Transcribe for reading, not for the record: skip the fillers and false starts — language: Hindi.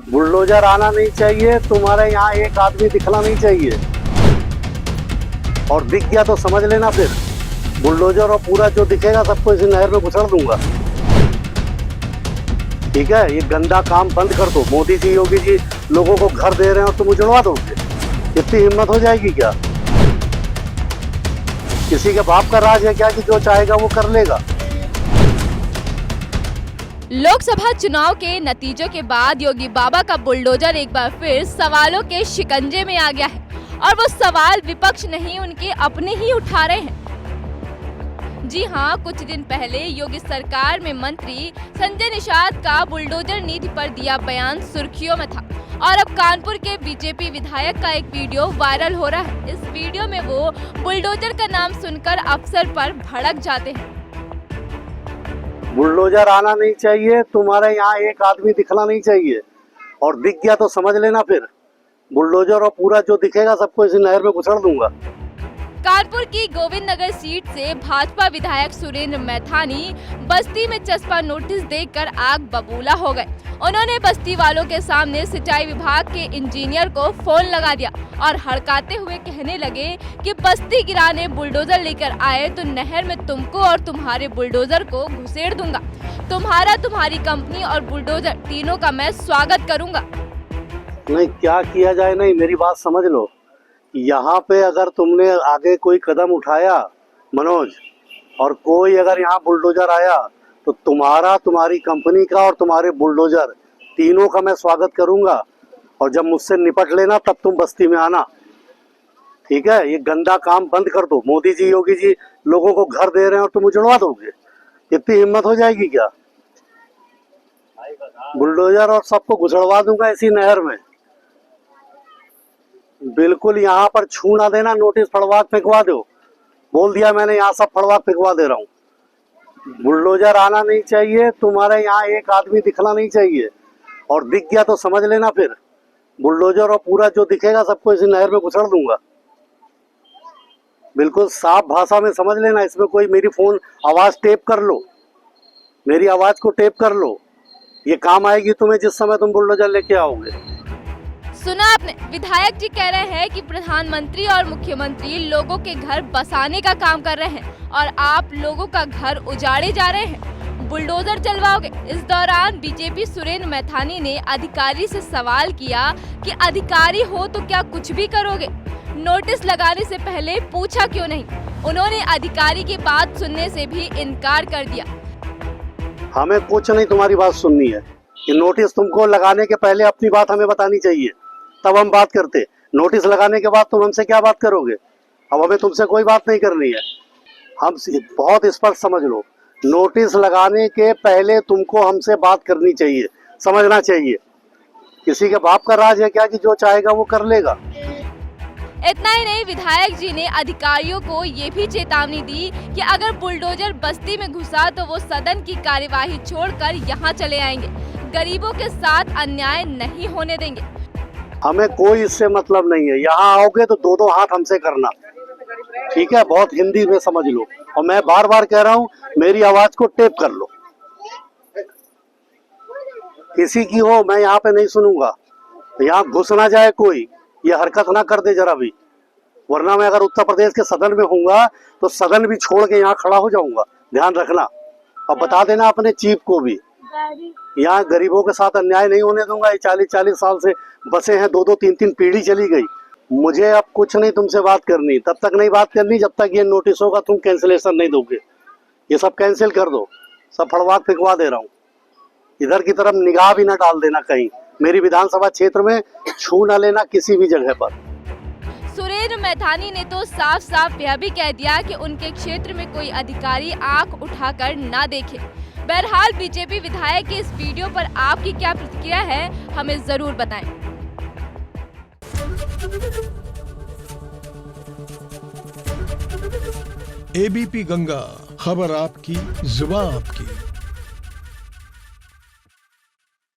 बुलडोजर आना नहीं चाहिए, तुम्हारे यहाँ एक आदमी दिखना नहीं चाहिए, और दिख गया तो समझ लेना फिर बुलडोजर और पूरा जो दिखेगा सबको इसी नहर में घुसड़ दूंगा। ठीक है, ये गंदा काम बंद कर दो। मोदी जी, योगी जी लोगों को घर दे रहे हैं और तुम उजड़वा दोगे? इतनी हिम्मत हो जाएगी क्या? किसी के बाप का राज है क्या कि जो चाहेगा वो कर लेगा? लोकसभा चुनाव के नतीजों के बाद योगी बाबा का बुलडोजर एक बार फिर सवालों के शिकंजे में आ गया है, और वो सवाल विपक्ष नहीं उनके अपने ही उठा रहे हैं। जी हाँ, कुछ दिन पहले योगी सरकार में मंत्री संजय निषाद का बुलडोजर नीति पर दिया बयान सुर्खियों में था, और अब कानपुर के बीजेपी विधायक का एक वीडियो वायरल हो रहा है। इस वीडियो में वो बुलडोजर का नाम सुनकर अफसर पर भड़क जाते हैं। बुलडोजर आना नहीं चाहिए, तुम्हारे यहाँ एक आदमी दिखना नहीं चाहिए, और दिख गया तो समझ लेना फिर बुलडोजर और पूरा जो दिखेगा सबको इसी नहर में घुसड़ दूंगा। कानपुर की गोविंद नगर सीट से भाजपा विधायक सुरेंद्र मैथानी बस्ती में चस्पा नोटिस देकर आग बबूला हो गए। उन्होंने बस्ती वालों के सामने सिंचाई विभाग के इंजीनियर को फोन लगा दिया और हड़काते हुए कहने लगे कि बस्ती गिराने बुलडोजर लेकर आए तो नहर में तुमको और तुम्हारे बुलडोजर को घुसेड़ दूंगा। तुम्हारा, तुम्हारी कंपनी और बुलडोजर तीनों का मैं स्वागत करूंगा। नहीं, क्या किया जाए? नहीं, मेरी बात समझ लो। यहाँ पे अगर तुमने आगे कोई कदम उठाया मनोज, और कोई अगर यहाँ बुलडोजर आया तो तुम्हारा, तुम्हारी कंपनी का और तुम्हारे बुलडोजर तीनों का मैं स्वागत करूंगा, और जब मुझसे निपट लेना तब तुम बस्ती में आना। ठीक है, ये गंदा काम बंद कर दो। मोदी जी, योगी जी लोगों को घर दे रहे हैं और तुम उजड़वा दोगे? इतनी हिम्मत हो जाएगी क्या? बुलडोजर और सबको घुसड़वा दूंगा इसी नहर में। बिल्कुल यहाँ पर छू ना देना, नोटिस फड़वा फेंकवा दो। बोल दिया मैंने, यहाँ सब फड़वा फेंकवा दे रहा हूँ। बुलडोजर आना नहीं चाहिए, तुम्हारे यहाँ एक आदमी दिखना नहीं चाहिए, और दिख गया तो समझ लेना फिर बुलडोजर और पूरा जो दिखेगा सबको इसी नहर में घुसड़ दूंगा। बिल्कुल साफ भाषा में समझ लेना। इसमें कोई मेरी फोन आवाज टेप कर लो, मेरी आवाज को टेप कर लो, ये काम आएगी तुम्हें जिस समय तुम बुलडोजर लेके आओगे। सुना आपने, विधायक जी कह रहे हैं कि प्रधानमंत्री और मुख्यमंत्री लोगों के घर बसाने का काम कर रहे हैं और आप लोगों का घर उजाड़े जा रहे हैं, बुलडोजर चलवाओगे। इस दौरान बीजेपी सुरेंद्र मैथानी ने अधिकारी से सवाल किया कि अधिकारी हो तो क्या कुछ भी करोगे? नोटिस लगाने से पहले पूछा क्यों नहीं? उन्होंने अधिकारी की बात सुनने से भी इनकार कर दिया। हमें कुछ नहीं तुम्हारी बात सुननी है। कि नोटिस तुमको लगाने के पहले अपनी बात हमें बतानी चाहिए, तब हम बात करते। नोटिस लगाने के बाद तुम हमसे क्या बात करोगे? अब हमें तुमसे कोई बात नहीं करनी है। हम बहुत स्पष्ट समझ लो, नोटिस लगाने के पहले तुमको हमसे बात करनी चाहिए, समझना चाहिए। किसी के बाप का राज है क्या कि जो चाहेगा वो कर लेगा? इतना ही नहीं, विधायक जी ने अधिकारियों को ये भी चेतावनी दी कि अगर बुलडोजर बस्ती में घुसा तो वो सदन की कार्यवाही छोड़कर यहाँ चले आएंगे। गरीबों के साथ अन्याय नहीं होने देंगे। हमें कोई इससे मतलब नहीं है। यहाँ आओगे तो दो दो हाथ हमसे करना, ठीक है? बहुत हिंदी में समझ लो, और मैं बार बार कह रहा हूँ मेरी आवाज को टेप कर लो। किसी की हो मैं यहाँ पे नहीं सुनूंगा। यहाँ घुस ना जाए कोई, ये हरकत ना कर दे जरा भी, वरना मैं अगर उत्तर प्रदेश के सदन में होऊंगा तो सदन भी छोड़ के यहाँ खड़ा हो जाऊंगा। ध्यान रखना, और बता देना अपने चीफ को भी, यहाँ गरीबों के साथ अन्याय नहीं होने दूंगा। ये 40-40 साल से बसे हैं, 2-2, 3-3 पीढ़ी चली गई। मुझे अब कुछ नहीं तुमसे बात करनी, तब तक नहीं बात करनी जब तक ये नोटिस होगा तुम कैंसिलेशन नहीं दोगे। ये सब कैंसिल कर दो, सब फड़वा फेंकवा दे रहा हूँ। इधर की तरफ निगाह भी ना डाल देना कहीं, मेरी विधानसभा क्षेत्र में छू न लेना किसी भी जगह पर। सुरेंद्र मैथानी ने तो साफ साफ यह भी कह दिया कि उनके क्षेत्र में कोई अधिकारी आंख उठाकर ना देखे। बहरहाल बीजेपी विधायक के इस वीडियो पर आपकी क्या प्रतिक्रिया है, हमें जरूर बताएं। एबीपी गंगा, खबर आपकी, जुबान आपकी।